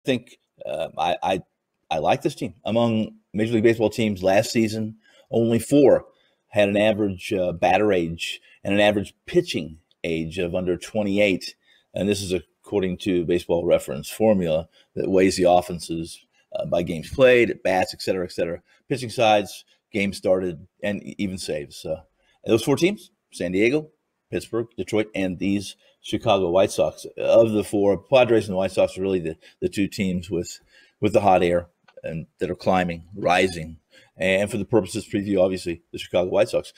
think I like this team. Among Major League Baseball teams last season, only 4 had an average batter age and an average pitching age of under 28. And this is according to Baseball Reference formula that weighs the offenses by games played, at bats, et cetera, pitching sides, games started, and even saves. And those 4 teams, San Diego, Pittsburgh, Detroit, and these Chicago White Sox. Of the 4, Padres and the White Sox are really the 2 teams with the hot air and that are climbing, rising. And for the purposes of preview, obviously, the Chicago White Sox.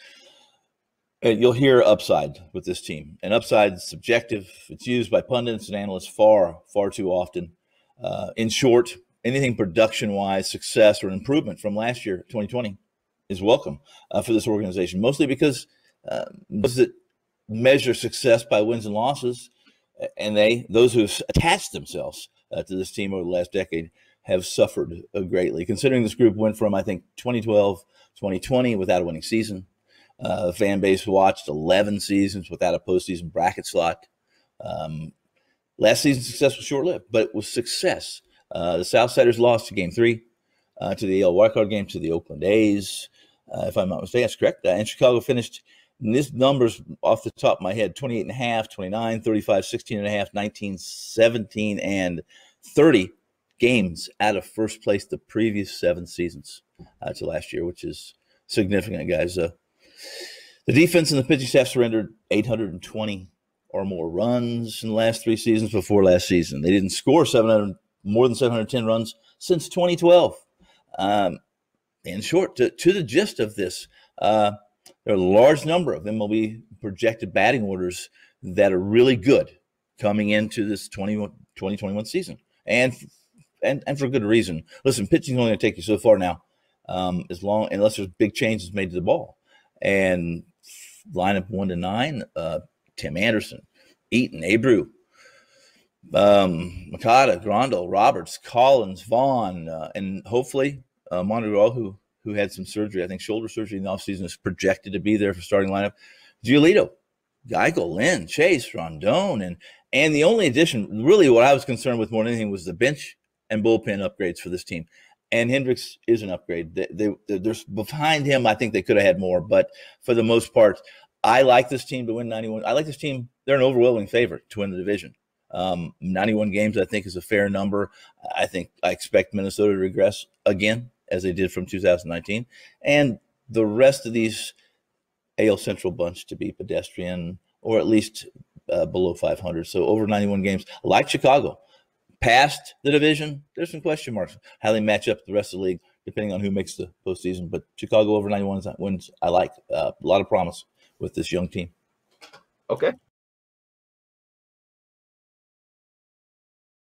And you'll hear upside with this team. And upside is subjective. It's used by pundits and analysts far, far too often. In short, anything production-wise, success, or improvement from last year, 2020, is welcome for this organization, mostly because those that measure success by wins and losses, and those who have attached themselves to this team over the last decade, have suffered greatly. Considering this group went from, I think, 2012, 2020 without a winning season. The fan base watched 11 seasons without a postseason bracket slot. Last season's success was short-lived, but it was success. The Southsiders lost to Game 3, to the AL wildcard game, to the Oakland A's, if I'm not mistaken. That's correct. And Chicago finished, and this numbers off the top of my head, 28.5, 29, 35, 16.5, 19, 17, and 30 games out of first place the previous 7 seasons to last year, which is significant, guys. The defense and the pitching staff surrendered 820 or more runs in the last 3 seasons before last season. They didn't score more than 710 runs since 2012. In short, to the gist of this, there are a large number of MLB projected batting orders that are really good coming into this 2021 season, and for good reason. Listen, pitching is only going to take you so far now, unless there's big changes made to the ball. And lineup 1 to 9, Tim Anderson, Eaton, Abreu, Makata, Grandal, Roberts, Collins, Vaughn, and hopefully Monreal, who had some surgery, I think shoulder surgery in the offseason, is projected to be there for starting lineup. Giolito, Geico, Lynn, Chase, Rondon, and the only addition, really what I was concerned with more than anything, was the bench and bullpen upgrades for this team. And Hendricks is an upgrade. They're behind him. I think they could have had more, but for the most part, I like this team to win 91. I like this team. They're an overwhelming favorite to win the division. 91 games, I think, is a fair number. I expect Minnesota to regress again, as they did from 2019, and the rest of these AL Central bunch to be pedestrian or at least below 500. So over 91 games, like Chicago. Past the division, there's some question marks how they match up with the rest of the league, depending on who makes the postseason. But Chicago over 91 wins, I like. A lot of promise with this young team. Okay.